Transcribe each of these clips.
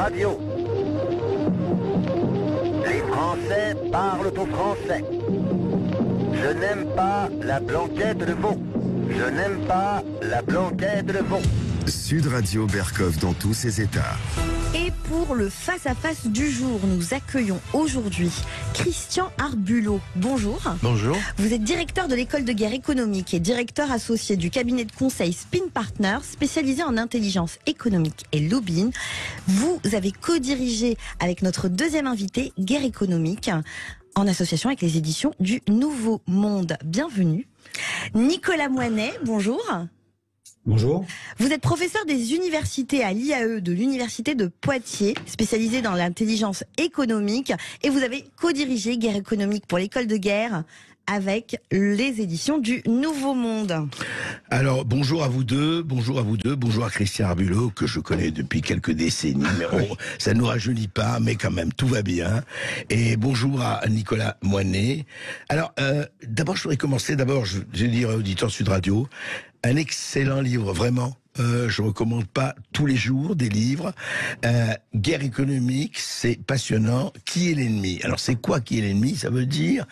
Radio. Les Français parlent au français. Je n'aime pas la blanquette de veau. Je n'aime pas la blanquette de veau. Sud Radio Berkov dans tous ses états. Et pour le face-à-face du jour, nous accueillons aujourd'hui Christian Arbulot. Bonjour. Bonjour. Vous êtes directeur de l'école de guerre économique et directeur associé du cabinet de conseil Spin Partners, spécialisé en intelligence économique et lobbying. Vous avez co-dirigé avec notre deuxième invité Guerre économique en association avec les éditions du Nouveau Monde. Bienvenue. Nicolas Moinet, bonjour. Bonjour. Vous êtes professeur des universités à l'IAE de l'université de Poitiers, spécialisé dans l'intelligence économique, et vous avez co-dirigé Guerre économique pour l'école de guerre avec les éditions du Nouveau Monde. Alors, bonjour à vous deux, bonjour à Christian Arbulot, que je connais depuis quelques décennies, mais ça ne nous rajeunit pas, mais quand même, tout va bien. Et bonjour à Nicolas Moinet. Alors, d'abord, je voudrais commencer, je vais dire à l'auditeur Sud Radio, un excellent livre, vraiment. Je recommande pas tous les jours des livres. Guerre économique, c'est passionnant. Qui est l'ennemi? Alors c'est quoi qui est l'ennemi? Ça veut dire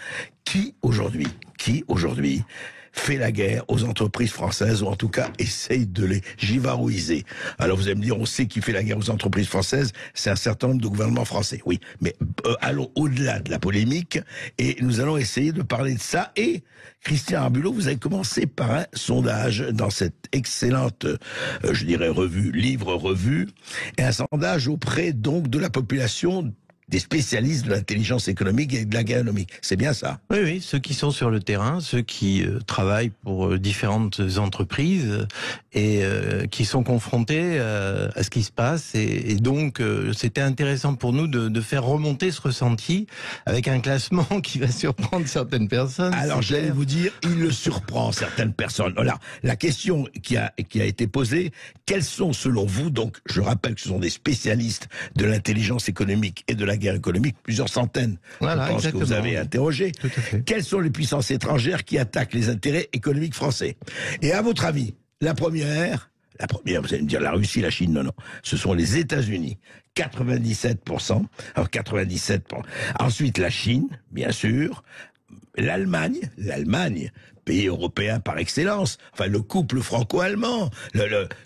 qui aujourd'hui fait la guerre aux entreprises françaises, ou en tout cas essaye de les givarouiser. Alors vous allez me dire, on sait qui fait la guerre aux entreprises françaises, c'est un certain nombre de gouvernements français, oui. Mais allons au-delà de la polémique, et nous allons essayer de parler de ça. Et Christian Arbulot, vous avez commencé par un sondage dans cette excellente, je dirais, livre-revue, et un sondage auprès donc de la population, des spécialistes de l'intelligence économique et de la guerre économique. C'est bien ça? Oui, ceux qui sont sur le terrain, ceux qui travaillent pour différentes entreprises et qui sont confrontés à ce qui se passe. Et donc, c'était intéressant pour nous de faire remonter ce ressenti avec un classement qui va surprendre certaines personnes. Alors, j'allais vous dire, il le surprend certaines personnes. Alors, la question qui a été posée, quels sont selon vous, donc je rappelle que ce sont des spécialistes de l'intelligence économique et de la guerre économique, plusieurs centaines, voilà, je pense exactement. Que vous avez interrogé. Tout à fait. Quelles sont les puissances étrangères qui attaquent les intérêts économiques français? Et à votre avis, la première, vous allez me dire la Russie, la Chine, non, ce sont les États-Unis, 97%. Alors 97%. Ensuite la Chine, bien sûr, l'Allemagne, pays européen par excellence, enfin le couple franco-allemand,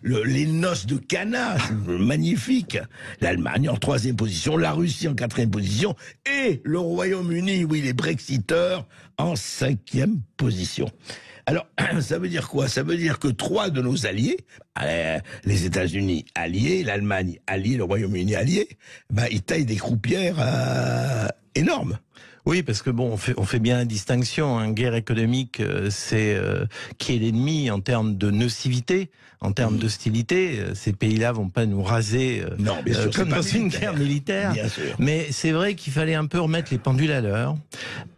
les noces de Cana, magnifique. L'Allemagne en 3e position, la Russie en 4e position, et le Royaume-Uni, oui, les Brexiteurs, en 5e position. Alors, ça veut dire quoi? Ça veut dire que 3 de nos alliés, les États-Unis alliés, l'Allemagne alliée, le Royaume-Uni allié, ils taillent des croupières énormes. Oui, parce que bon, on fait bien la distinction. Hein. Guerre économique, c'est qui est l'ennemi en termes de nocivité, en termes d'hostilité. Ces pays-là vont pas nous raser non, bien sûr, comme dans une guerre militaire. Bien sûr. Mais c'est vrai qu'il fallait un peu remettre les pendules à l'heure,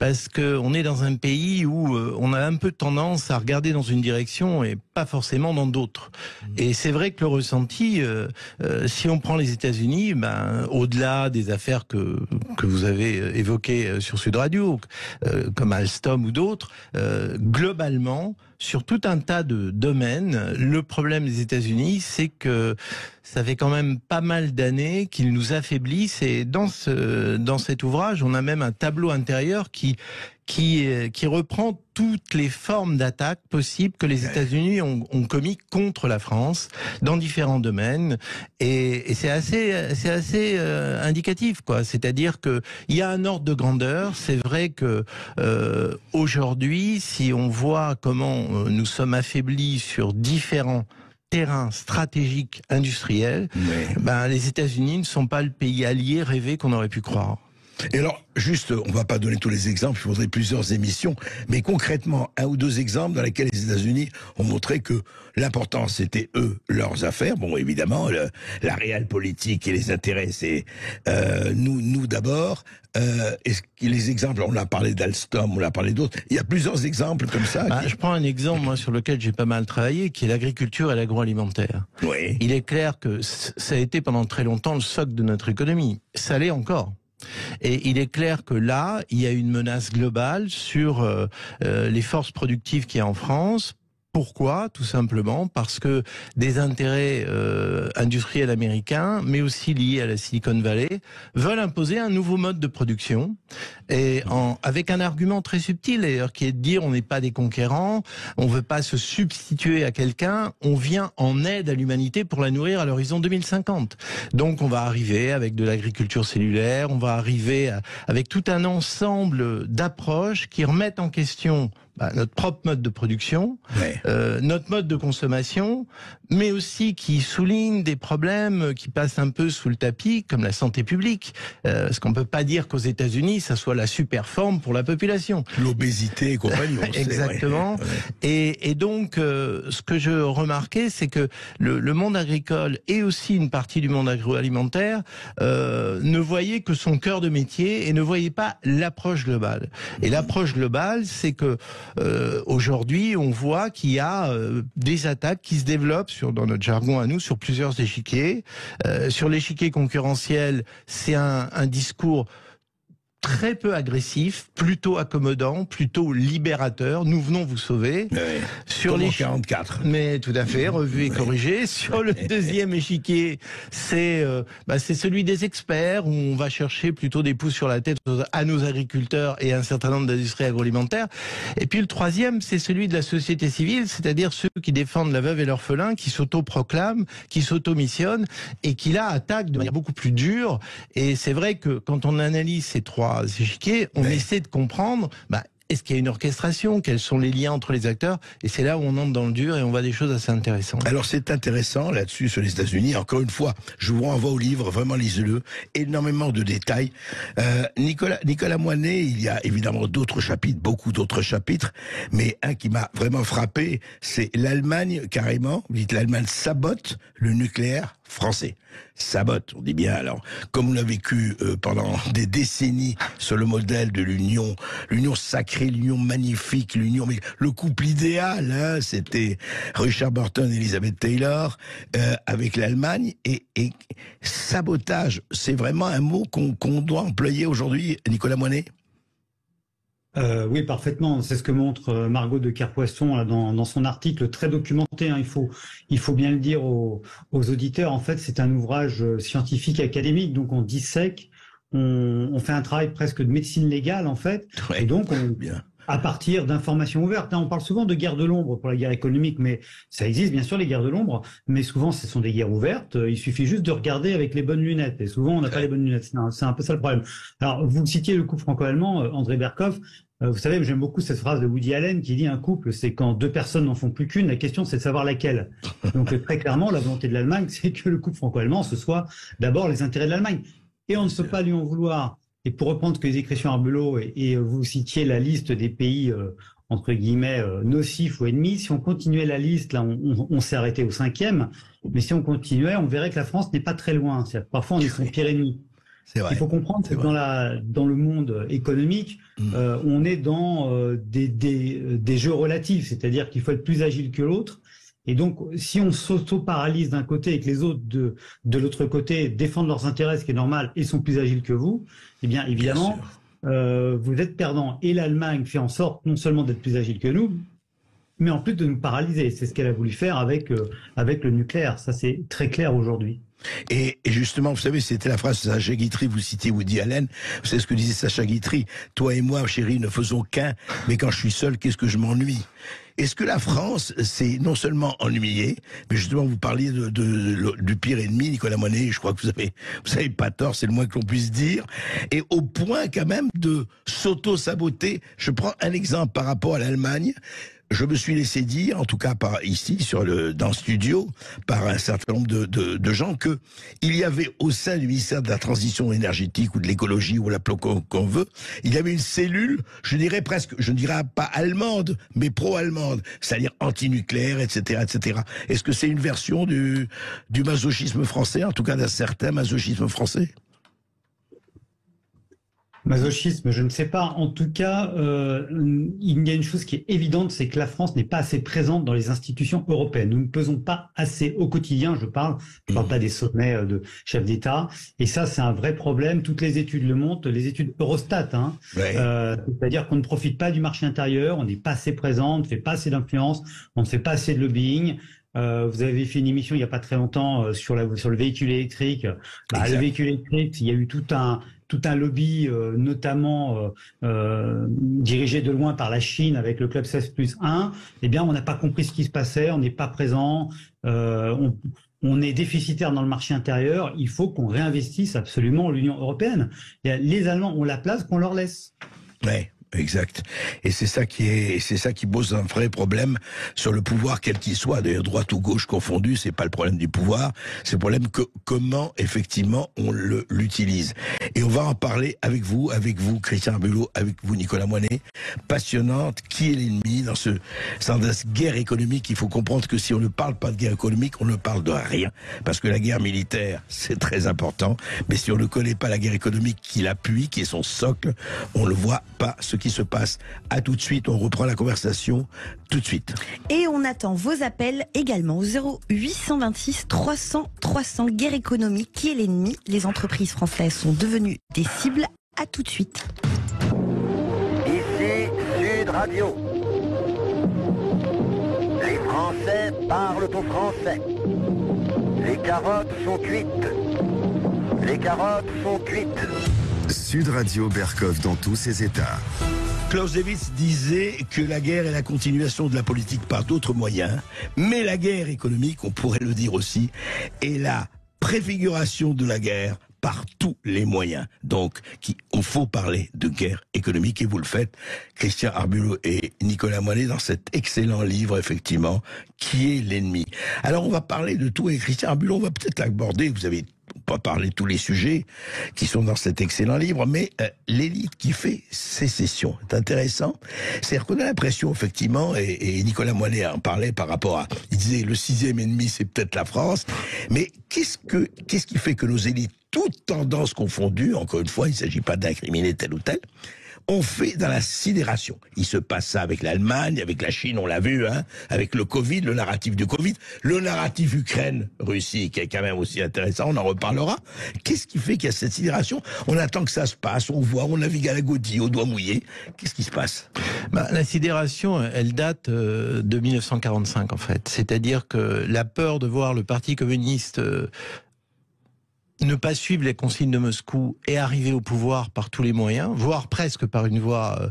parce que on est dans un pays où on a un peu tendance à regarder dans une direction et pas forcément dans d'autres. Et c'est vrai que le ressenti, si on prend les États-Unis, au-delà des affaires que vous avez évoquées sur Sud Radio, comme Alstom ou d'autres, globalement, sur tout un tas de domaines, le problème des États-Unis, c'est que ça fait quand même pas mal d'années qu'ils nous affaiblissent. Et dans cet ouvrage, on a même un tableau intérieur qui reprend toutes les formes d'attaques possibles que les États-Unis ont commis contre la France dans différents domaines, et c'est assez indicatif, quoi. C'est-à-dire que il y a un ordre de grandeur. C'est vrai que aujourd'hui, si on voit comment nous sommes affaiblis sur différents terrains stratégiques industriels, les États-Unis ne sont pas le pays allié rêvé qu'on aurait pu croire. Et alors, juste, on va pas donner tous les exemples, il faudrait plusieurs émissions, mais concrètement, 1 ou 2 exemples dans lesquels les États-Unis ont montré que l'important, c'était eux, leurs affaires. Bon, évidemment, la réelle politique et les intérêts, c'est nous d'abord. Les exemples, on a parlé d'Alstom, on a parlé d'autres. Il y a plusieurs exemples comme ça. Je prends un exemple, moi, sur lequel j'ai pas mal travaillé, qui est l'agriculture et l'agroalimentaire. Oui. Il est clair que ça a été pendant très longtemps le socle de notre économie. Ça l'est encore. Et il est clair que là, il y a une menace globale sur les forces productives qu'il y a en France, Pourquoi? Tout simplement parce que des intérêts industriels américains, mais aussi liés à la Silicon Valley, veulent imposer un nouveau mode de production, et avec un argument très subtil d'ailleurs, qui est de dire on n'est pas des conquérants, on veut pas se substituer à quelqu'un, on vient en aide à l'humanité pour la nourrir à l'horizon 2050. Donc on va arriver avec de l'agriculture cellulaire, on va arriver avec tout un ensemble d'approches qui remettent en question notre propre mode de production, notre mode de consommation, mais aussi qui souligne des problèmes qui passent un peu sous le tapis, comme la santé publique. Parce qu'on peut pas dire qu'aux États-Unis, ça soit la super forme pour la population. L'obésité et compagnie. Exactement. Et donc, ce que je remarquais, c'est que le monde agricole et aussi une partie du monde agroalimentaire ne voyait que son cœur de métier et ne voyait pas l'approche globale. Et l'approche globale, c'est que aujourd'hui, on voit qu'il y a des attaques qui se développent dans notre jargon à nous, sur plusieurs échiquiers. Sur l'échiquier concurrentiel, c'est un discours très peu agressif, plutôt accommodant, plutôt libérateur. Nous venons vous sauver. Sur les 44. Mais tout à fait, revu et corrigé. Sur le deuxième échiquier, c'est celui des experts, où on va chercher plutôt des pouces sur la tête à nos agriculteurs et à un certain nombre d'industries agroalimentaires. Et puis le troisième, c'est celui de la société civile, c'est-à-dire ceux qui défendent la veuve et l'orphelin, qui s'auto-proclament, qui s'auto-missionnent et qui là attaquent de manière beaucoup plus dure. Et c'est vrai que quand on analyse ces trois échiquiers, on essaie de comprendre est-ce qu'il y a une orchestration, quels sont les liens entre les acteurs, et c'est là où on entre dans le dur et on voit des choses assez intéressantes. Alors c'est intéressant là-dessus sur les États-Unis. Encore une fois, je vous renvoie au livre, vraiment lisez-le, énormément de détails. Nicolas Moinet, il y a évidemment d'autres chapitres, beaucoup d'autres chapitres, mais un qui m'a vraiment frappé, c'est l'Allemagne carrément. Vous dites l'Allemagne sabote le nucléaire français. Sabote, on dit bien. Alors, comme on l'a vécu pendant des décennies sur le modèle de l'Union sacrée, l'Union magnifique, le couple idéal, hein, c'était Richard Burton et Elizabeth Taylor avec l'Allemagne, et sabotage, c'est vraiment un mot qu'on doit employer aujourd'hui, Nicolas Moinet. Oui, parfaitement. C'est ce que montre Margot de Kerpoisson dans son article très documenté. Hein. Il faut bien le dire aux auditeurs. En fait, c'est un ouvrage scientifique académique, donc on dissèque, on fait un travail presque de médecine légale en fait, et donc à partir d'informations ouvertes. On parle souvent de guerre de l'ombre pour la guerre économique, mais ça existe bien sûr les guerres de l'ombre, mais souvent ce sont des guerres ouvertes. Il suffit juste de regarder avec les bonnes lunettes, et souvent on n'a pas les bonnes lunettes. C'est un peu ça le problème. Alors vous citiez le couple franco-allemand, André Berkoff. Vous savez, j'aime beaucoup cette phrase de Woody Allen qui dit un couple, c'est quand deux personnes n'en font plus qu'une. La question, c'est de savoir laquelle. Donc très clairement, la volonté de l'Allemagne, c'est que le couple franco-allemand, ce soit d'abord les intérêts de l'Allemagne. Et on ne peut pas lui en vouloir. Et pour reprendre ce que disait Christian Arbelot, et vous citiez la liste des pays entre guillemets nocifs ou ennemis, si on continuait la liste, là on s'est arrêté au 5e, mais si on continuait, on verrait que la France n'est pas très loin. Parfois on est son pire ennemi. Vrai. Il faut comprendre que dans le monde économique, on est dans des jeux relatifs, c'est-à-dire qu'il faut être plus agile que l'autre. Et donc, si on s'auto-paralyse d'un côté et que les autres de l'autre côté défendent leurs intérêts, ce qui est normal, et sont plus agiles que vous, eh bien évidemment, vous êtes perdant. Et l'Allemagne fait en sorte non seulement d'être plus agile que nous, mais en plus de nous paralyser. C'est ce qu'elle a voulu faire avec le nucléaire. Ça, c'est très clair aujourd'hui. Et justement, vous savez, c'était la phrase de Sacha Guitry, vous citez Woody Allen, vous savez ce que disait Sacha Guitry, toi et moi, chérie, ne faisons qu'un, mais quand je suis seul, qu'est-ce que je m'ennuie? Est-ce que la France s'est non seulement ennuyée, mais justement vous parliez du pire ennemi, Nicolas Moinet, je crois que vous avez pas tort, c'est le moins que l'on puisse dire, et au point quand même de s'auto-saboter. Je prends un exemple par rapport à l'Allemagne. Je me suis laissé dire, en tout cas dans le studio, par un certain nombre de gens, que il y avait au sein du ministère de la Transition énergétique ou de l'écologie, ou l'appelons qu'on veut, il y avait une cellule, je dirais pas allemande, mais pro-allemande, c'est-à-dire anti-nucléaire, etc., etc. Est-ce que c'est une version du masochisme français, en tout cas d'un certain masochisme français? Masochisme, je ne sais pas. En tout cas, il y a une chose qui est évidente, c'est que la France n'est pas assez présente dans les institutions européennes. Nous ne pesons pas assez au quotidien, je parle pas des sommets de chefs d'État. Et ça, c'est un vrai problème. Toutes les études le montrent, les études Eurostat. Ouais. C'est-à-dire qu'on ne profite pas du marché intérieur, on n'est pas assez présent, on ne fait pas assez d'influence, on ne fait pas assez de lobbying. Vous avez fait une émission il n'y a pas très longtemps sur le véhicule électrique. Le véhicule électrique, il y a eu tout un lobby, notamment dirigé de loin par la Chine avec le club 16+1. Eh bien, on n'a pas compris ce qui se passait, on n'est pas présent, on est déficitaire dans le marché intérieur. Il faut qu'on réinvestisse absolument l'Union européenne. Les Allemands ont la place qu'on leur laisse. Ouais. Exact. Et c'est ça qui pose un vrai problème sur le pouvoir, quel qu'il soit. D'ailleurs, droite ou gauche confondu, c'est pas le problème du pouvoir, c'est le problème que comment effectivement on l'utilise. Et on va en parler avec vous, Christian Arbulot, avec vous, Nicolas Moinet. Passionnante. Qui est l'ennemi dans cette guerre économique? Il faut comprendre que si on ne parle pas de guerre économique, on ne parle de rien. Parce que la guerre militaire, c'est très important. Mais si on ne connaît pas la guerre économique qui l'appuie, qui est son socle, on ne voit pas ce qui se passe. À tout de suite, on reprend la conversation tout de suite. Et on attend vos appels également au 0826 300 300. Guerre économique, qui est l'ennemi? Les entreprises françaises sont devenues des cibles. À tout de suite. Ici Sud Radio. Les Français parlent au français. Les carottes sont cuites. Les carottes sont cuites. Sud Radio Berkov dans tous ses états. Clausewitz disait que la guerre est la continuation de la politique par d'autres moyens, mais la guerre économique, on pourrait le dire aussi, est la préfiguration de la guerre par tous les moyens. Donc, on faut parler de guerre économique, et vous le faites, Christian Arbulot et Nicolas Moinet, dans cet excellent livre, effectivement, Qui est l'ennemi. Alors, on va parler de tout, et Christian Arbulot, on va peut-être l'aborder, vous avez pas parler de tous les sujets qui sont dans cet excellent livre, mais l'élite qui fait sécession. C'est intéressant. C'est-à-dire qu'on a l'impression, effectivement, et Nicolas Moinet en parlait par rapport à, il disait, le 6e ennemi, c'est peut-être la France, mais qu'est-ce qui fait que nos élites, toutes tendances confondues, encore une fois, il ne s'agit pas d'incriminer tel ou tel, on fait dans la sidération. Il se passe ça avec l'Allemagne, avec la Chine, on l'a vu, avec le Covid, le narratif du Covid, le narratif Ukraine-Russie, qui est quand même aussi intéressant, on en reparlera. Qu'est-ce qui fait qu'il y a cette sidération? On attend que ça se passe, on voit, on navigue à la godille, au doigt mouillé. Qu'est-ce qui se passe? La sidération, elle date de 1945, en fait. C'est-à-dire que la peur de voir le Parti communiste ne pas suivre les consignes de Moscou et arriver au pouvoir par tous les moyens, voire presque par une voie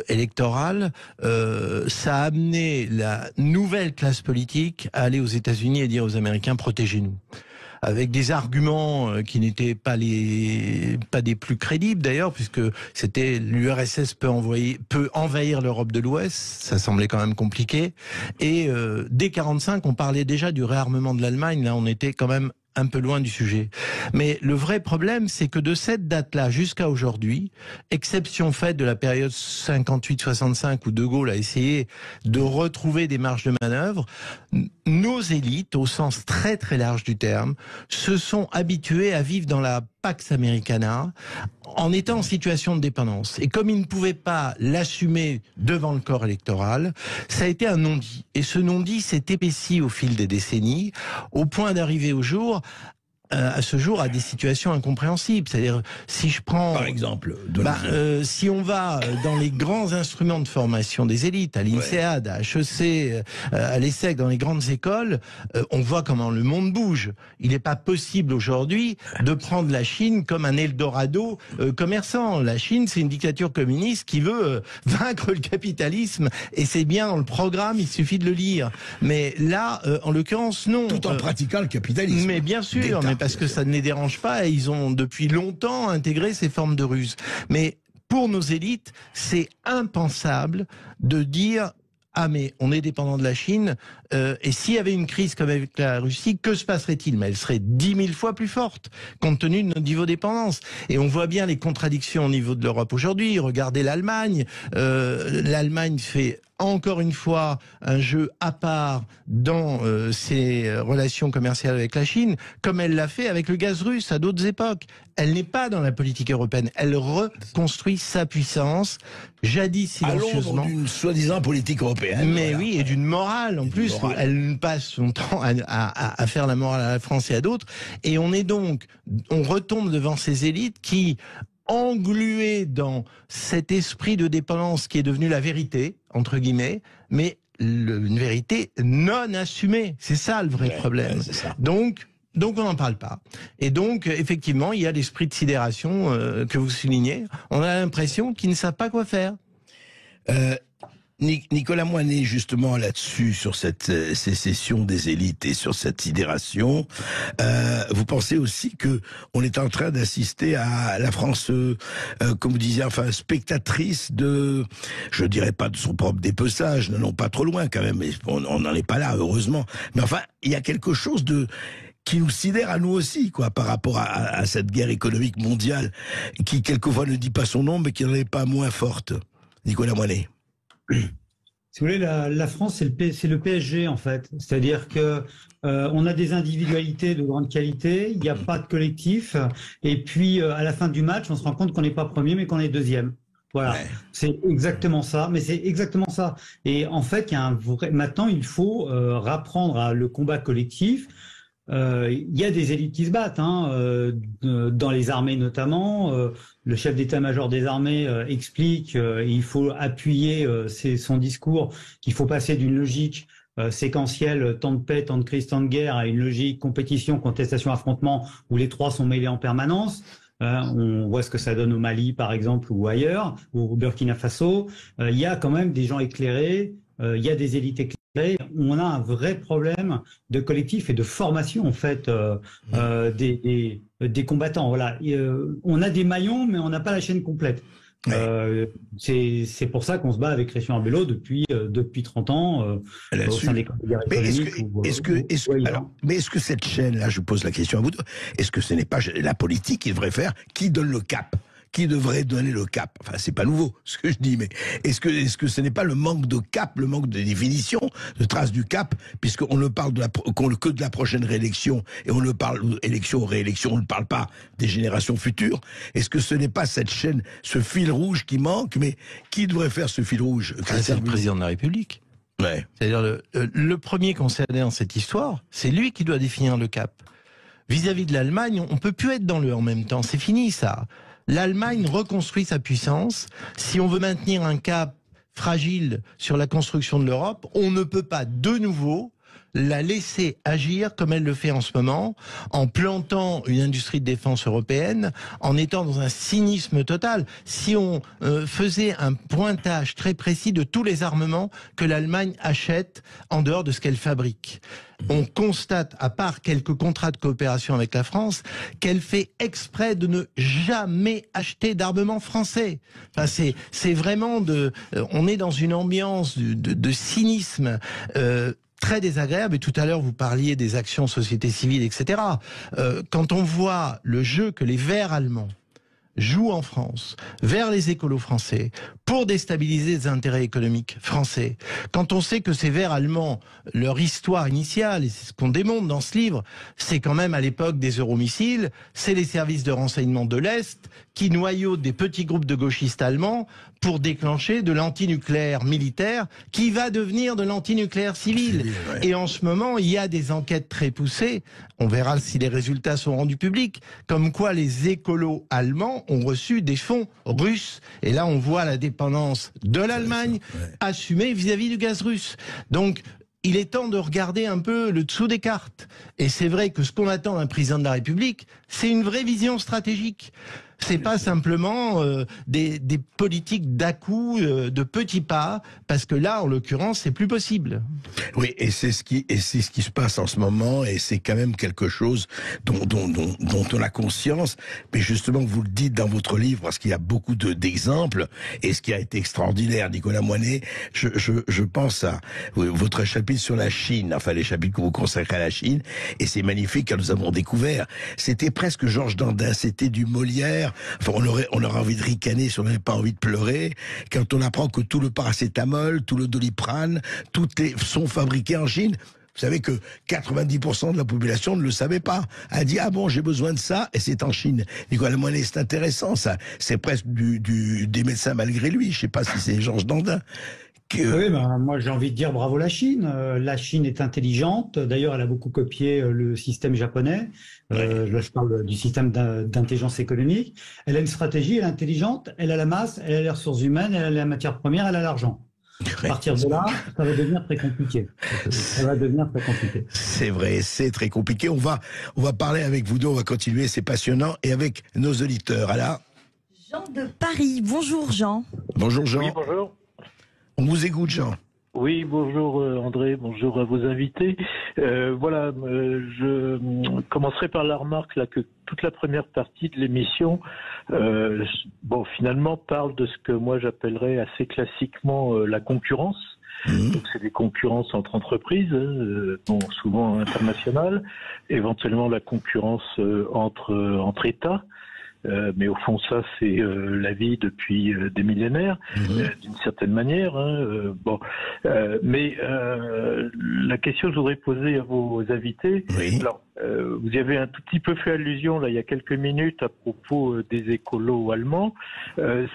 électorale, ça a amené la nouvelle classe politique à aller aux États-Unis et dire aux Américains « protégez-nous ». Avec des arguments qui n'étaient pas des plus crédibles d'ailleurs, puisque c'était l'URSS peut envahir l'Europe de l'Ouest, ça semblait quand même compliqué. Et dès 45, on parlait déjà du réarmement de l'Allemagne, là on était quand même un peu loin du sujet. Mais le vrai problème, c'est que de cette date-là jusqu'à aujourd'hui, exception faite de la période 58-65 où De Gaulle a essayé de retrouver des marges de manœuvre, nos élites, au sens très très large du terme, se sont habituées à vivre dans la Pax Americana en étant en situation de dépendance. Et comme ils ne pouvaient pas l'assumer devant le corps électoral, ça a été un non-dit. Et ce non-dit s'est épaissi au fil des décennies, au point d'arriver à ce jour à des situations incompréhensibles. C'est-à-dire, si je prends... Par exemple, si on va dans les grands instruments de formation des élites, à l'INSEAD, à HEC, à l'ESSEC, dans les grandes écoles, on voit comment le monde bouge. Il n'est pas possible aujourd'hui de prendre la Chine comme un Eldorado commerçant. La Chine, c'est une dictature communiste qui veut vaincre le capitalisme, et c'est bien dans le programme, il suffit de le lire. Mais là, en l'occurrence, non. Tout en pratiquant le capitalisme. Mais bien sûr, mais parce que ça ne les dérange pas, et ils ont depuis longtemps intégré ces formes de ruse. Mais pour nos élites, c'est impensable de dire « Ah mais on est dépendant de la Chine, et s'il y avait une crise comme avec la Russie, que se passerait-il » Mais elle serait 10 000 fois plus forte, compte tenu de notre niveau de dépendance. Et on voit bien les contradictions au niveau de l'Europe aujourd'hui. Regardez l'Allemagne. L'Allemagne fait encore une fois un jeu à part dans ses relations commerciales avec la Chine, comme elle l'a fait avec le gaz russe à d'autres époques. Elle n'est pas dans la politique européenne. Elle reconstruit sa puissance, jadis silencieusement. D'une soi-disant politique européenne. Mais voilà. Oui, et d'une morale en plus. Elle passe son temps à faire la morale à la France et à d'autres. Et on retombe devant ces élites qui, engluées dans cet esprit de dépendance qui est devenu la vérité, entre guillemets, mais une vérité non assumée. C'est ça le vrai problème. Donc on n'en parle pas. Et donc, effectivement, il y a l'esprit de sidération que vous soulignez. On a l'impression qu'ils ne savent pas quoi faire. Nicolas Moinet, justement là-dessus, sur cette sécession des élites et sur cette sidération, vous pensez aussi que on est en train d'assister à la France, comme vous disiez, enfin spectatrice de, je dirais pas de son propre dépeçage, non pas trop loin quand même, mais on n'en est pas là, heureusement. Mais enfin, il y a quelque chose qui nous sidère à nous aussi, quoi, par rapport à cette guerre économique mondiale, qui quelquefois ne dit pas son nom, mais qui n'en est pas moins forte. Nicolas Moinet. Si vous voulez, la France, c'est le PSG, en fait. C'est-à-dire que on a des individualités de grande qualité, il n'y a pas de collectif, et puis à la fin du match, on se rend compte qu'on n'est pas premier, mais qu'on est deuxième. Voilà, ouais. C'est exactement ça, mais c'est exactement ça. Et en fait, maintenant, il faut rapprendre le combat collectif. Il y a des élites qui se battent, dans les armées notamment. Le chef d'état-major des armées explique il faut appuyer son discours, qu'il faut passer d'une logique séquentielle, temps de paix, temps de crise, temps de guerre, à une logique compétition, contestation, affrontement, où les trois sont mêlés en permanence. On voit ce que ça donne au Mali, par exemple, ou ailleurs, ou au Burkina Faso. Il y a quand même des gens éclairés, il y a des élites éclairées. On a un vrai problème de collectif et de formation en fait des combattants. Voilà, on a des maillons, mais on n'a pas la chaîne complète. C'est pour ça qu'on se bat avec Christian Arbelot depuis 30 ans au sein des guerres économiques. Mais est-ce que cette chaîne-là, je pose la question à vous deux, est-ce que ce n'est pas la politique qui devrait faire, qui donne le cap? Qui devrait donner le cap? Enfin, c'est pas nouveau ce que je dis, mais est-ce que ce n'est pas le manque de cap, le manque de définition, de trace du cap, puisqu'on ne parle que de la prochaine réélection et on ne parle élection ou réélection, on ne parle pas des générations futures. Est-ce que ce n'est pas cette chaîne, ce fil rouge qui manque? Mais qui devrait faire ce fil rouge? C'est le président de la République. Ouais. C'est-à-dire le premier concerné dans cette histoire, c'est lui qui doit définir le cap. Vis-à-vis de l'Allemagne, on peut plus être dans le en même temps. C'est fini ça. L'Allemagne reconstruit sa puissance. Si on veut maintenir un cap fragile sur la construction de l'Europe, on ne peut pas de nouveau la laisser agir comme elle le fait en ce moment, en plantant une industrie de défense européenne, en étant dans un cynisme total. Si on faisait un pointage très précis de tous les armements que l'Allemagne achète en dehors de ce qu'elle fabrique, on constate, à part quelques contrats de coopération avec la France, qu'elle fait exprès de ne jamais acheter d'armement français. Enfin, c'est vraiment on est dans une ambiance de cynisme très désagréable. Et tout à l'heure, vous parliez des actions société civile, etc. Quand on voit le jeu que les Verts allemands jouent en France, vers les écolos français, pour déstabiliser les intérêts économiques français. Quand on sait que ces Verts allemands, leur histoire initiale, et c'est ce qu'on démontre dans ce livre, c'est quand même à l'époque des euromissiles, c'est les services de renseignement de l'Est qui noyautent des petits groupes de gauchistes allemands pour déclencher de l'antinucléaire militaire qui va devenir de l'antinucléaire civil. Ouais. Et en ce moment, il y a des enquêtes très poussées, on verra si les résultats sont rendus publics, comme quoi les écolos allemands ont reçu des fonds russes. Et là, on voit la dépendance de l'Allemagne assumée vis-à-vis du gaz russe. Donc, il est temps de regarder un peu le dessous des cartes. Et c'est vrai que ce qu'on attend d'un président de la République, c'est une vraie vision stratégique. C'est pas simplement des politiques d'à-coups, de petits pas, parce que là, en l'occurrence, c'est plus possible. Oui, et c'est ce qui se passe en ce moment, et c'est quand même quelque chose dont on a conscience. Mais justement, vous le dites dans votre livre, parce qu'il y a beaucoup d'exemples, et ce qui a été extraordinaire, Nicolas Moinet, je pense à votre chapitre sur la Chine, enfin les chapitres que vous consacrez à la Chine, et c'est magnifique quand nous avons découvert. C'était presque Georges Dandin, c'était du Molière, extraordinaire. Enfin, on aurait envie de ricaner si on n'avait pas envie de pleurer. Quand on apprend que tout le paracétamol, tout le doliprane, sont fabriqués en Chine. Vous savez que 90% de la population ne le savait pas. Elle dit, ah bon, j'ai besoin de ça, et c'est en Chine. Nicolas Moinet, c'est intéressant, ça. C'est presque des médecins malgré lui. Je sais pas si c'est Georges Dandin. Oui, moi j'ai envie de dire bravo la Chine. La Chine est intelligente. D'ailleurs, elle a beaucoup copié le système japonais. Là, je parle du système d'intelligence économique. Elle a une stratégie, elle est intelligente, elle a la masse, elle a les ressources humaines, elle a la matière première, elle a l'argent. À partir de là, ça va devenir très compliqué. C'est vrai, c'est très compliqué. On va parler avec vous deux, on va continuer, c'est passionnant, et avec nos auditeurs. Alors, Jean de Paris. Bonjour Jean. Bonjour Jean. Oui, bonjour. On vous écoute Jean. Oui, bonjour André, bonjour à vos invités. Je commencerai par la remarque là que toute la première partie de l'émission, finalement parle de ce que moi j'appellerais assez classiquement la concurrence. Donc c'est des concurrences entre entreprises, souvent internationales, éventuellement la concurrence entre États. Mais au fond, ça, c'est la vie depuis des millénaires, d'une certaine manière. Mais la question que je voudrais poser à vos invités, alors, vous y avez un tout petit peu fait allusion là il y a quelques minutes à propos des écolos allemands.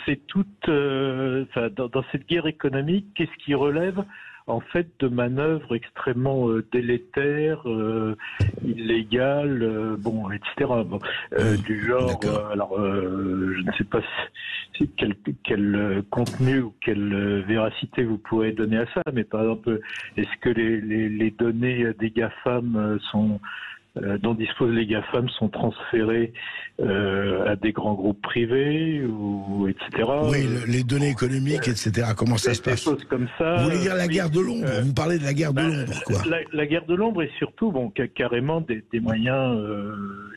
C'est dans cette guerre économique, qu'est-ce qui relève en fait de manœuvres extrêmement délétères, illégales, etc. Du genre, je ne sais pas quel contenu ou quelle véracité vous pourrez donner à ça, mais par exemple, est-ce que les données des GAFAM dont disposent les GAFAM sont transférées à des grands groupes privés, ou etc. Oui, les données économiques, etc. Comment ça se passe? Des choses comme ça. Vous voulez dire la guerre de l'ombre? Vous parlez de la guerre de l'ombre, quoi. La guerre de l'ombre, et surtout, carrément des moyens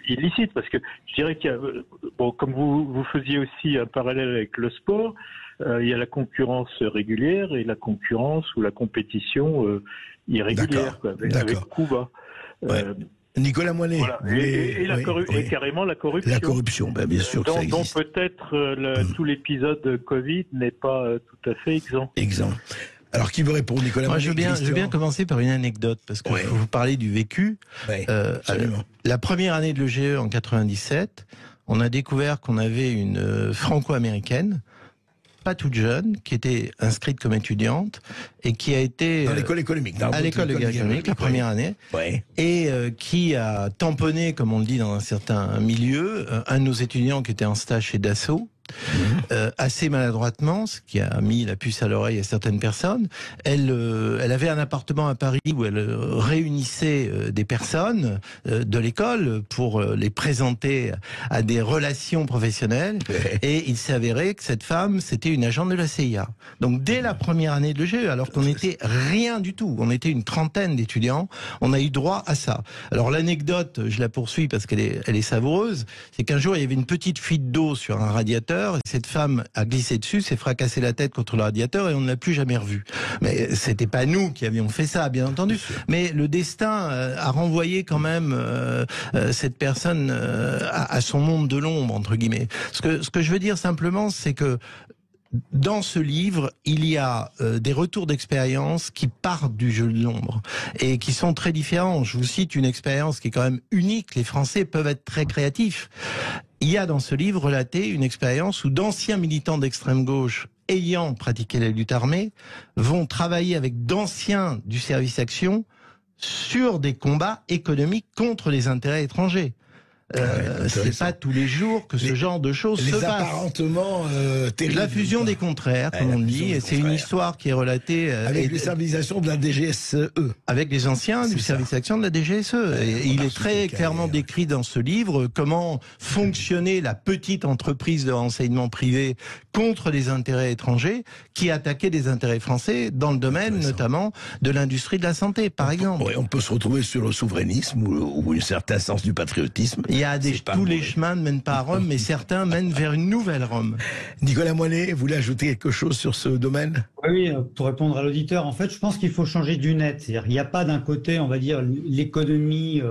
illicites, parce que je dirais qu'il y a, comme vous faisiez aussi un parallèle avec le sport, il y a la concurrence régulière et la concurrence ou la compétition irrégulière, avec coup bas. Nicolas Moinet. Voilà. Et carrément la corruption. La corruption, bien sûr que ça existe. Donc peut-être tout l'épisode Covid n'est pas tout à fait exempt. Alors qui veut répondre, Nicolas Moinet? Je veux bien commencer par une anecdote, parce que vous parlez du vécu. Absolument. La première année de l'EGE en 97, on a découvert qu'on avait une franco-américaine, pas toute jeune, qui était inscrite comme étudiante et qui a été dans l'école économique, à l'école économique la première année, et qui a tamponné, comme on le dit dans un certain milieu, un de nos étudiants qui était en stage chez Dassault. Assez maladroitement, ce qui a mis la puce à l'oreille à certaines personnes. Elle avait un appartement à Paris où elle réunissait des personnes de l'école pour les présenter à des relations professionnelles, et il s'est avéré que cette femme, c'était une agente de la CIA. Donc dès la première année de l'EGE, alors qu'on n'était rien du tout, on était une trentaine d'étudiants, on a eu droit à ça. Alors l'anecdote, je la poursuis parce qu'elle est savoureuse, c'est qu'un jour il y avait une petite fuite d'eau sur un radiateur, et cette femme a glissé dessus, s'est fracassé la tête contre le radiateur, et on ne l'a plus jamais revue. Mais c'était pas nous qui avions fait ça, bien entendu. Mais le destin a renvoyé quand même cette personne à son monde de l'ombre, entre guillemets. Ce que je veux dire simplement, c'est que dans ce livre, il y a des retours d'expérience qui partent du jeu de l'ombre et qui sont très différents. Je vous cite une expérience qui est quand même unique. Les Français peuvent être très créatifs. Il y a dans ce livre relaté une expérience où d'anciens militants d'extrême gauche ayant pratiqué la lutte armée vont travailler avec d'anciens du service action sur des combats économiques contre les intérêts étrangers. C'est pas tous les jours que ce genre de choses se passe. Les apparentements terribles. La fusion des contraires, comme on dit, et c'est une histoire qui est relatée avec les servisations de la DGSE. Avec les anciens du service action de la DGSE. Et il est très clairement décrit dans ce livre comment fonctionnait la petite entreprise de renseignement privé contre les intérêts étrangers qui attaquaient des intérêts français dans le domaine notamment de l'industrie de la santé, par exemple. On peut se retrouver sur le souverainisme ou un certain sens du patriotisme. Il y a tous les chemins ne mènent pas à Rome, mais certains mènent vers une nouvelle Rome. Nicolas Moinet, vous voulez ajouter quelque chose sur ce domaine? Oui, pour répondre à l'auditeur, en fait, je pense qu'il faut changer de lunettes. C'est-à-dire, il n'y a pas d'un côté, on va dire, l'économie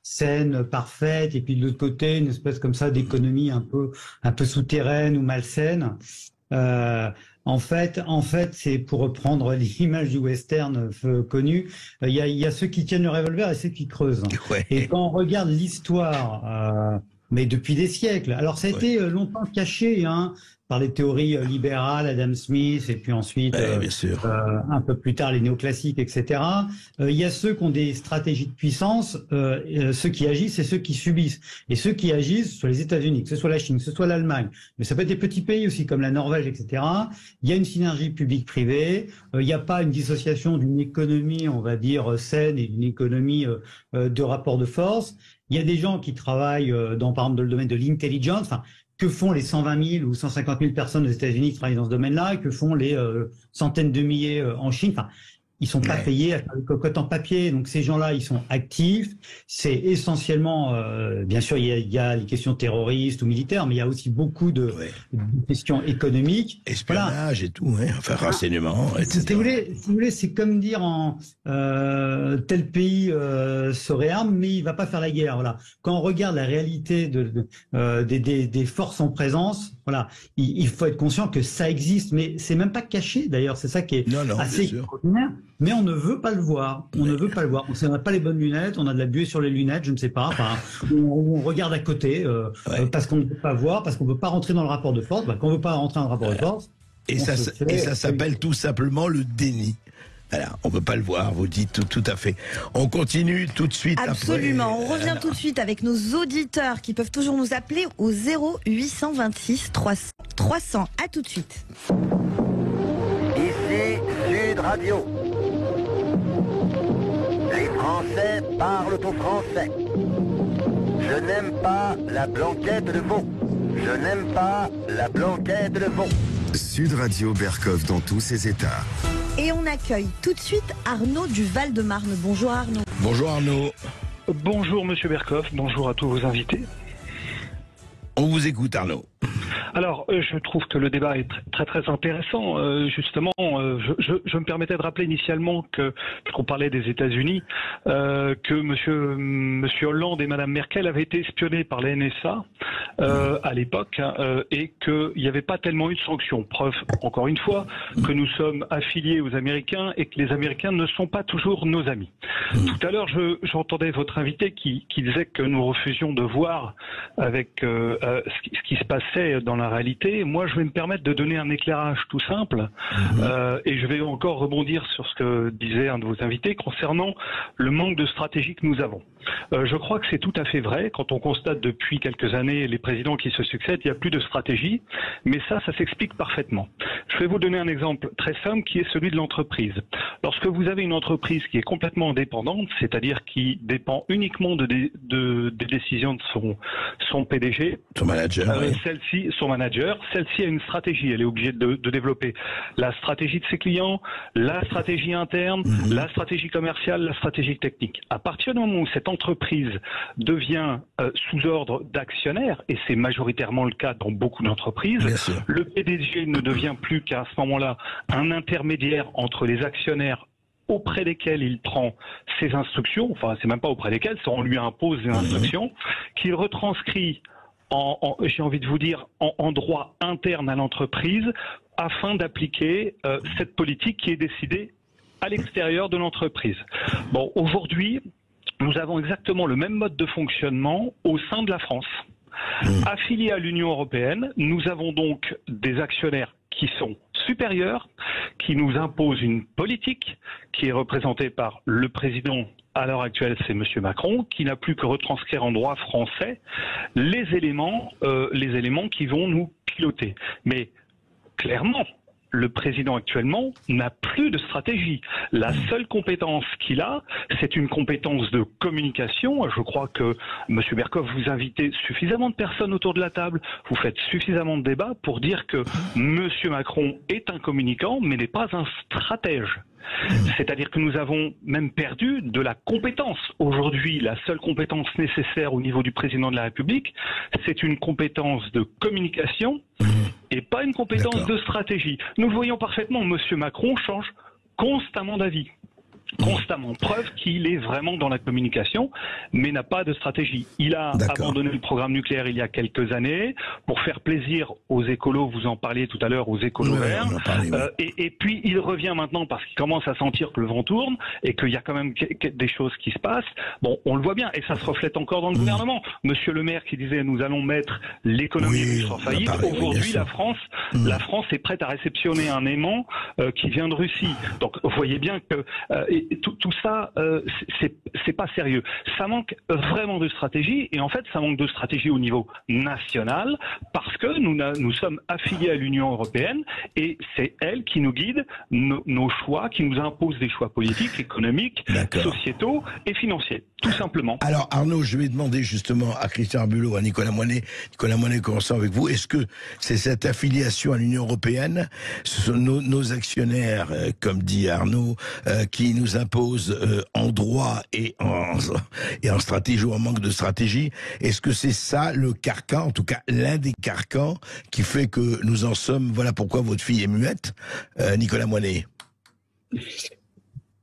saine, parfaite, et puis de l'autre côté, une espèce comme ça d'économie un peu souterraine ou malsaine. En fait, c'est pour reprendre l'image du western connu. Il y a ceux qui tiennent le revolver et ceux qui creusent. Ouais. Et quand on regarde l'histoire, mais depuis des siècles, alors ça a été longtemps caché, par les théories libérales, Adam Smith, et puis ensuite, bien sûr. un peu plus tard, les néoclassiques, etc. Il y a ceux qui ont des stratégies de puissance, ceux qui agissent et ceux qui subissent. Et ceux qui agissent, ce soit les États-Unis, que ce soit la Chine, que ce soit l'Allemagne, mais ça peut être des petits pays aussi, comme la Norvège, etc. Il y a une synergie publique-privée. Il n'y a pas une dissociation d'une économie, on va dire, saine et d'une économie de rapport de force. Il y a des gens qui travaillent par exemple, dans le domaine de l'intelligence. Enfin, que font les 120 000 ou 150 000 personnes aux États-Unis qui travaillent dans ce domaine-là, et que font les centaines de milliers en Chine. Enfin, ils sont pas payés à faire des cocottes en papier. Donc ces gens-là, ils sont actifs. C'est essentiellement, bien sûr, il y a les questions terroristes ou militaires, mais il y a aussi beaucoup de questions économiques. Espionnage et tout, enfin renseignement, etc. Si vous voulez, c'est comme dire tel pays se réarme, mais il va pas faire la guerre. Voilà. Quand on regarde la réalité des forces en présence, voilà, il faut être conscient que ça existe, mais c'est même pas caché. D'ailleurs, c'est ça qui est assez extraordinaire. Mais on ne veut pas le voir. On ne veut pas le voir. On n'a pas les bonnes lunettes. On a de la buée sur les lunettes, je ne sais pas. Enfin, on regarde à côté parce qu'on ne peut pas voir, parce qu'on ne peut pas rentrer dans le rapport de force. Quand on ne veut pas rentrer dans le rapport de force, et ça s'appelle tout simplement le déni. Voilà, on ne peut pas le voir, vous dites tout à fait. On continue tout de suite. Absolument, après. On revient tout de suite avec nos auditeurs qui peuvent toujours nous appeler au 0826 300. À tout de suite. Ici Sud Radio. Les Français parlent au français. Je n'aime pas la blanquette de veau. Je n'aime pas la blanquette de veau. Sud Radio Berkov dans tous ses états. Et on accueille tout de suite Arnaud du Val-de-Marne. Bonjour Arnaud. Bonjour Arnaud. Bonjour Monsieur Berkov, bonjour à tous vos invités. On vous écoute Arnaud. Alors, je trouve que le débat est très très intéressant. Justement, je me permettais de rappeler initialement que, puisqu'on parlait des États-Unis, que Monsieur Hollande et Madame Merkel avaient été espionnés par la NSA à l'époque et qu'il n'y avait pas tellement eu de sanctions. Preuve, encore une fois, que nous sommes affiliés aux Américains et que les Américains ne sont pas toujours nos amis. Tout à l'heure, j'entendais votre invité qui disait que nous refusions de voir avec ce qui se passait dans la réalité. Moi, je vais me permettre de donner un éclairage tout simple et je vais encore rebondir sur ce que disait un de vos invités concernant le manque de stratégie que nous avons. Je crois que c'est tout à fait vrai. Quand on constate depuis quelques années les présidents qui se succèdent, il n'y a plus de stratégie, mais ça s'explique parfaitement. Je vais vous donner un exemple très simple qui est celui de l'entreprise. Lorsque vous avez une entreprise qui est complètement indépendante, c'est-à-dire qui dépend uniquement des décisions de son PDG, son manager, celle-ci a une stratégie. Elle est obligée de développer la stratégie de ses clients, la stratégie interne, la stratégie commerciale, la stratégie technique. À partir du moment où cette entreprise devient sous ordre d'actionnaire, et c'est majoritairement le cas dans beaucoup d'entreprises, le PDG ne devient plus qu'à ce moment-là un intermédiaire entre les actionnaires auprès desquels il prend ses instructions, enfin c'est même pas auprès desquels, c'est on lui impose des instructions, qu'il retranscrit j'ai envie de vous dire, en droit interne à l'entreprise, afin d'appliquer cette politique qui est décidée à l'extérieur de l'entreprise. Bon, aujourd'hui, nous avons exactement le même mode de fonctionnement au sein de la France. Affiliés à l'Union européenne, nous avons donc des actionnaires qui sont supérieurs, qui nous imposent une politique qui est représentée par le président. À l'heure actuelle, c'est M. Macron qui n'a plus que retranscrire en droit français les éléments qui vont nous piloter. Mais clairement, le président actuellement n'a plus de stratégie. La seule compétence qu'il a, c'est une compétence de communication. Je crois que M. Berkoff, vous invitez suffisamment de personnes autour de la table, vous faites suffisamment de débats pour dire que M. Macron est un communicant, mais n'est pas un stratège. C'est-à-dire que nous avons même perdu de la compétence. Aujourd'hui, la seule compétence nécessaire au niveau du président de la République, c'est une compétence de communication et pas une compétence de stratégie. Nous le voyons parfaitement, M. Macron change constamment d'avis. Constamment. Preuve qu'il est vraiment dans la communication, mais n'a pas de stratégie. Il a abandonné le programme nucléaire il y a quelques années pour faire plaisir aux écolos, vous en parliez tout à l'heure, aux écolos verts. Et puis il revient maintenant parce qu'il commence à sentir que le vent tourne et qu'il y a quand même des choses qui se passent. Bon, on le voit bien et ça se reflète encore dans le gouvernement. Monsieur le maire qui disait nous allons mettre l'économie russe en faillite. Aujourd'hui, la France est prête à réceptionner un aimant qui vient de Russie. Donc vous voyez bien que tout ça, c'est pas sérieux. Ça manque vraiment de stratégie, et en fait, ça manque de stratégie au niveau national, parce que nous sommes affiliés à l'Union européenne, et c'est elle qui nous guide nos choix, qui nous impose des choix politiques, économiques, sociétaux et financiers, tout simplement. Alors Arnaud, je vais demander justement à Christian Arbulot, à Nicolas Moinet. Nicolas Moinet, commençons avec vous. Est-ce que c'est cette affiliation à l'Union européenne, ce sont nos actionnaires, comme dit Arnaud, qui nous impose en droit et en stratégie ou en manque de stratégie? Est-ce que c'est ça le carcan, en tout cas l'un des carcans qui fait que nous en sommes? Voilà pourquoi votre fille est muette, Nicolas Moinet.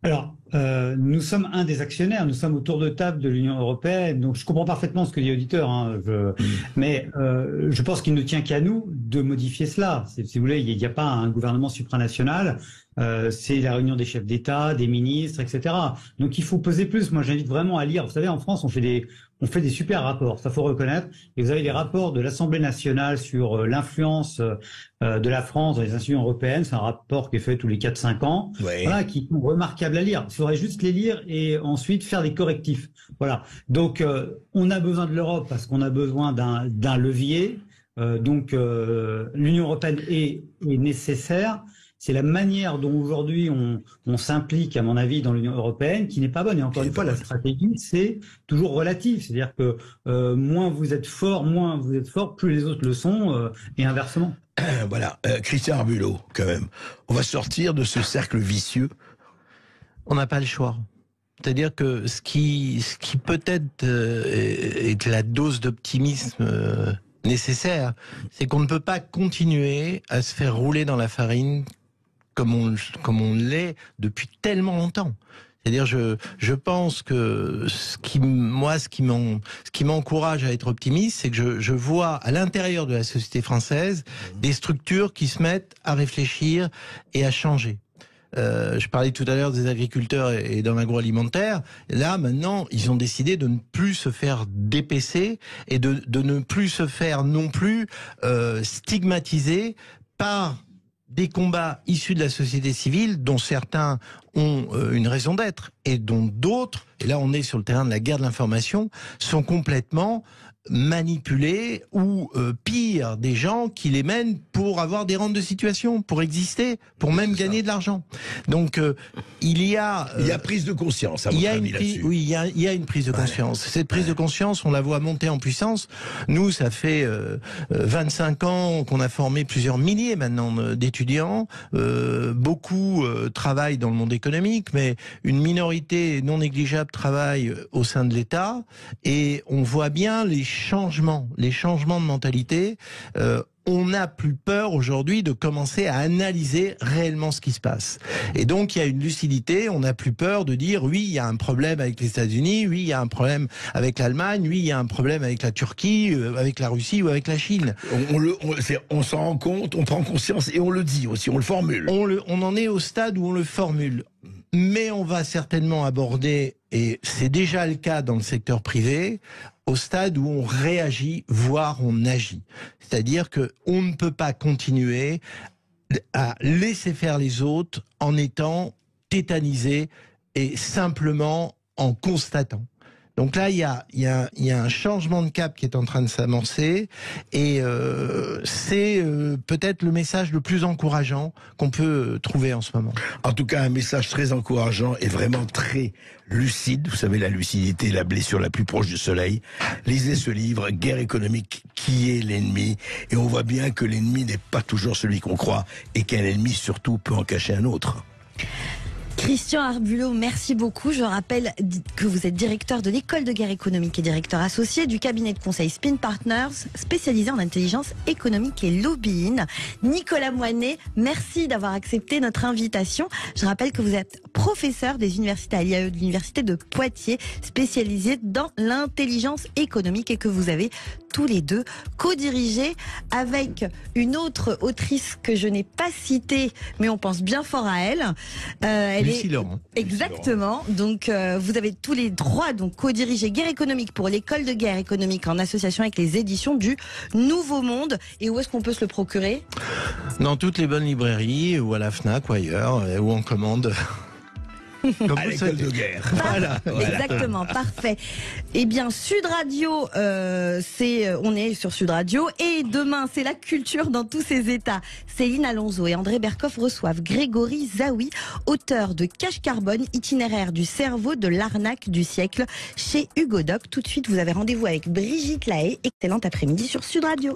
Alors, nous sommes un des actionnaires, nous sommes autour de table de l'Union européenne, donc je comprends parfaitement ce que dit l'auditeur, mais je pense qu'il ne tient qu'à nous de modifier cela. Si vous voulez, il n'y a pas un gouvernement supranational, c'est la réunion des chefs d'État, des ministres, etc. Donc il faut peser plus. Moi, j'invite vraiment à lire. Vous savez, en France, on fait des super rapports, ça faut reconnaître. Et vous avez les rapports de l'Assemblée nationale sur l'influence de la France dans les institutions européennes. C'est un rapport qui est fait tous les 4-5 ans, voilà, qui sont remarquables à lire. Il faudrait juste les lire et ensuite faire des correctifs. Voilà. Donc, on a besoin de l'Europe parce qu'on a besoin d'un levier. Donc, l'Union européenne est nécessaire. C'est la manière dont aujourd'hui on s'implique, à mon avis, dans l'Union européenne qui n'est pas bonne. Et encore une fois, la stratégie, c'est toujours relatif. C'est-à-dire que moins vous êtes fort, plus les autres le sont, et inversement. Voilà. Christian Arbulot, quand même. On va sortir de ce cercle vicieux. On n'a pas le choix. C'est-à-dire que ce qui peut-être est la dose d'optimisme nécessaire, c'est qu'on ne peut pas continuer à se faire rouler dans la farine comme on l'est depuis tellement longtemps. C'est-à-dire, je pense que ce qui m'encourage à être optimiste, c'est que je vois à l'intérieur de la société française des structures qui se mettent à réfléchir et à changer. Je parlais tout à l'heure des agriculteurs et dans l'agroalimentaire. Là, maintenant, ils ont décidé de ne plus se faire dépecer et de ne plus se faire non plus stigmatiser par des combats issus de la société civile dont certains ont une raison d'être et dont d'autres, et là on est sur le terrain de la guerre de l'information, sont complètement manipulés ou pire, des gens qui les mènent pour avoir des rentes de situation, pour exister, pour même gagner de l'argent. Donc il y a prise de conscience. À votre avis, là-dessus. Oui, il y a une prise de conscience. Cette prise de conscience, on la voit monter en puissance. Nous, ça fait 25 ans qu'on a formé plusieurs milliers maintenant d'étudiants. Beaucoup travaillent dans le monde économique, mais une minorité non négligeable travaille au sein de l'État. Et on voit bien les changements de mentalité. On n'a plus peur aujourd'hui de commencer à analyser réellement ce qui se passe. Et donc il y a une lucidité, on n'a plus peur de dire oui, il y a un problème avec les États-Unis, oui, il y a un problème avec l'Allemagne, oui, il y a un problème avec la Turquie, avec la Russie ou avec la Chine. On s'en rend compte, on prend conscience et on le dit aussi, on le formule. On en est au stade où on le formule. Mais on va certainement aborder, et c'est déjà le cas dans le secteur privé, au stade où on réagit, voire on agit. C'est-à-dire que on ne peut pas continuer à laisser faire les autres en étant tétanisé et simplement en constatant. Donc là, il y a un changement de cap qui est en train de s'amorcer, et c'est peut-être le message le plus encourageant qu'on peut trouver en ce moment. En tout cas, un message très encourageant et vraiment très lucide. Vous savez, la lucidité, la blessure la plus proche du soleil. Lisez ce livre, Guerre économique, qui est l'ennemi? Et on voit bien que l'ennemi n'est pas toujours celui qu'on croit, et qu'un ennemi surtout peut en cacher un autre. Christian Arbulot, merci beaucoup. Je rappelle que vous êtes directeur de l'école de guerre économique et directeur associé du cabinet de conseil Spin Partners, spécialisé en intelligence économique et lobbying. Nicolas Moinet, merci d'avoir accepté notre invitation. Je rappelle que vous êtes professeur des universités à l'IAE de l'université de Poitiers, spécialisé dans l'intelligence économique, et que vous avez tous les deux co-dirigé avec une autre autrice que je n'ai pas citée, mais on pense bien fort à elle. Lucie Laurent. Exactement. Donc, vous avez tous les droits, donc, co-dirigé Guerre économique pour l'école de guerre économique en association avec les éditions du Nouveau Monde. Et où est-ce qu'on peut se le procurer? Dans toutes les bonnes librairies, ou à la FNAC, ou ailleurs, ou en commande. Comme à l'école de guerre. Voilà. Exactement, parfait. Eh bien, Sud Radio, on est sur Sud Radio, et demain, c'est la culture dans tous ses états. Céline Alonso et André Berkoff reçoivent Grégory Zaoui, auteur de Cash Carbone, itinéraire du cerveau de l'arnaque du siècle, chez Hugo Doc. Tout de suite, vous avez rendez-vous avec Brigitte Lahaye. Excellent après-midi sur Sud Radio.